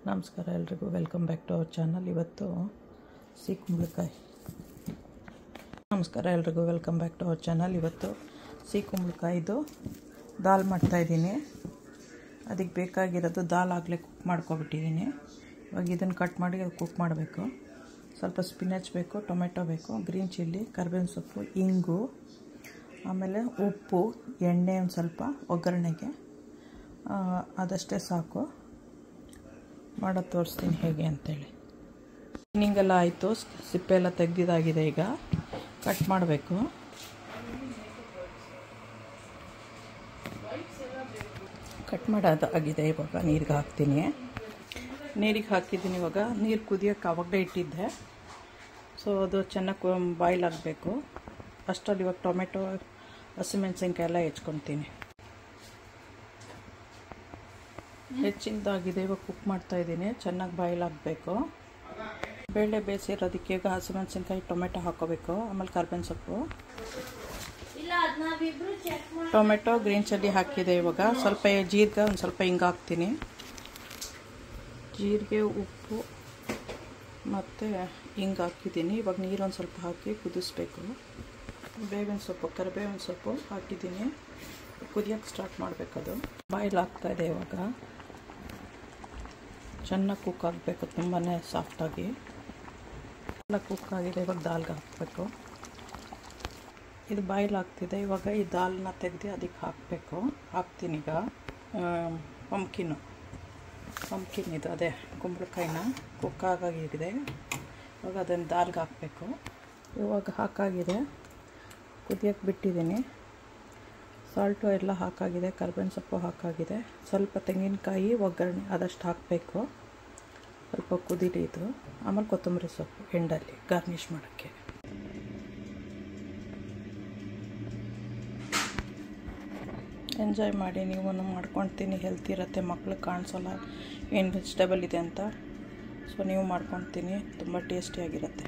ನಮಸ್ಕಾರ ಎಲ್ರಿಗೂ welcome back to our channel. ಇವತ್ತು ಸಿಹಿ ಕುಂಬಳಕಾಯಿ. ನಮಸ್ಕಾರ ಎಲ್ರಿಗೂ welcome back to our channel. ಇವತ್ತು ಸಿಹಿ ಕುಂಬಳಕಾಯಿದು ದಾಲ್ ಮಾಡ್ತಾಯಿದ್ದೀನಿ. ಅದಕ್ಕೆ ಬೇಕಾಗಿರೋದು ದಾಲ್ ಆಗಲೇ ಕುಕ್ ಮಾಡ್ಕೊಬಿಟ್ಟಿದ್ದೀನಿ. ಇವಾಗ ಇದನ್ನು ಕಟ್ ಮಾಡಿ ಕುಕ್ ಮಾಡಬೇಕು. ಸ್ವಲ್ಪ ಸ್ಪಿನಾಚ್ ಬೇಕು, ಟೊಮೆಟೊ ಬೇಕು, ಗ್ರೀನ್ ಚಿಲ್ಲಿ, ಕರಿಬೇವಿನ ಸೊಪ್ಪು, ಇಂಗು, ಆಮೇಲೆ ಉಪ್ಪು, ಎಣ್ಣೆ ಒಂದು ಸ್ವಲ್ಪ ಒಗ್ಗರಣೆಗೆ, ಅದಷ್ಟೇ ಸಾಕು. ಮಾಡೋದು ತೋರಿಸ್ತೀನಿ ಹೇಗೆ ಅಂತೇಳಿ. ಕ್ಲೀನಿಂಗೆಲ್ಲ ಆಯಿತು, ಸಿಪ್ಪೆ ಎಲ್ಲ ತೆಗೆದಿದ್ದಾಗಿದೆ. ಈಗ ಕಟ್ ಮಾಡಬೇಕು. ಕಟ್ ಮಾಡೋದಾಗಿದೆ. ಇವಾಗ ನೀರಿಗೆ ಹಾಕ್ತೀನಿ. ನೀರಿಗೆ ಹಾಕಿದ್ದೀನಿ. ಇವಾಗ ನೀರು ಕುದಿಯೋಕ್ಕೆ ಆವಾಗಲೇ ಇಟ್ಟಿದ್ದೆ. ಸೊ ಅದು ಚೆನ್ನಾಗಿ ಬಾಯ್ಲ್ ಆಗಬೇಕು. ಅಷ್ಟರಲ್ಲಿ ಇವಾಗ ಟೊಮೆಟೊ, ಹಸಿಮೆಣಸಿನ್ಕಾಯಿ ಎಲ್ಲ ಹೆಚ್ಕೊತೀನಿ. ಹೆಚ್ಚಿನದಾಗಿದೆ. ಇವಾಗ ಕುಕ್ ಮಾಡ್ತಾಯಿದ್ದೀನಿ. ಚೆನ್ನಾಗಿ ಬಾಯ್ಲ್ ಆಗಬೇಕು. ಬೇಳೆ ಬೇಯಿಸಿರೋದಕ್ಕೆ ಈಗ ಹಸಿಮೆಣಸಿನ್ಕಾಯಿ, ಟೊಮೆಟೊ ಹಾಕೋಬೇಕು. ಆಮೇಲೆ ಕರಿಬೇವಿನ ಸೊಪ್ಪು, ಟೊಮೆಟೊ, ಗ್ರೀನ್ ಚಿಲ್ಲಿ ಹಾಕಿದೆ. ಇವಾಗ ಸ್ವಲ್ಪ ಜೀರಿಗೆ, ಒಂದು ಸ್ವಲ್ಪ ಹಿಂಗೆ ಹಾಕ್ತೀನಿ. ಜೀರಿಗೆ, ಉಪ್ಪು ಮತ್ತು ಹಿಂಗೆ ಹಾಕಿದ್ದೀನಿ. ಇವಾಗ ನೀರೊಂದು ಸ್ವಲ್ಪ ಹಾಕಿ ಕುದಿಸ್ಬೇಕು. ಬೇವಿನ ಸೊಪ್ಪು, ಕರಿಬೇವಿನ ಸೊಪ್ಪು ಹಾಕಿದ್ದೀನಿ. ಕುದಿಯೋಕ್ಕೆ ಸ್ಟಾರ್ಟ್ ಮಾಡಬೇಕದು. ಬಾಯ್ಲ್ ಆಗ್ತಾಯಿದೆ. ಇವಾಗ ಚೆನ್ನಾಗಿ ಕುಕ್ ಆಗಬೇಕು, ತುಂಬಾ ಸಾಫ್ಟಾಗಿ ಎಲ್ಲ ಕುಕ್ ಆಗಿದೆ. ಇವಾಗ ದಾಲ್ಗೆ ಹಾಕಬೇಕು. ಇದು ಬಾಯ್ಲ್ ಆಗ್ತಿದೆ. ಇವಾಗ ಈ ದಾಲ್ನ ತೆಗೆದು ಅದಕ್ಕೆ ಹಾಕಬೇಕು. ಹಾಕ್ತೀನಿ. ಈಗ ಪಂಪ್ಕಿನ್ ಇದು ಅದೇ ಕುಂಬಳಕಾಯಿನ ಕುಕ್ ಆಗಾಗಿದೆ. ಇವಾಗ ಅದನ್ನು ದಾಲ್ಗೆ ಹಾಕಬೇಕು. ಇವಾಗ ಹಾಕಾಗಿದೆ. ಕುದಿಯೋಕ್ಕೆ ಬಿಟ್ಟಿದ್ದೀನಿ. ಸಾಲ್ಟು ಎಲ್ಲ ಹಾಕಾಗಿದೆ. ಕರಿಬೇವಿನ ಸೊಪ್ಪು ಹಾಕಾಗಿದೆ. ಸ್ವಲ್ಪ ತೆಂಗಿನಕಾಯಿ ಒಗ್ಗರಣೆ ಅದಷ್ಟು ಹಾಕಬೇಕು. ಸ್ವಲ್ಪ ಕುದೀಲಿ ಇದು. ಆಮೇಲೆ ಕೊತ್ತಂಬರಿ ಸೊಪ್ಪು ಎಂಡಲ್ಲಿ ಗಾರ್ನಿಷ್ ಮಾಡೋಕ್ಕೆ. ಎಂಜಾಯ್ ಮಾಡಿ. ನೀವು ಮಾಡ್ಕೊಳ್ತೀನಿ. ಹೆಲ್ತಿ ಇರುತ್ತೆ. ಮಕ್ಳಿಗೆ ಕಾಣಿಸೋಲ್ಲ ಏನು ವೆಜಿಟೇಬಲ್ ಇದೆ ಅಂತ. ಸೊ ನೀವು ಮಾಡ್ಕೊಳ್ತೀನಿ. ತುಂಬ ಟೇಸ್ಟಿಯಾಗಿರುತ್ತೆ.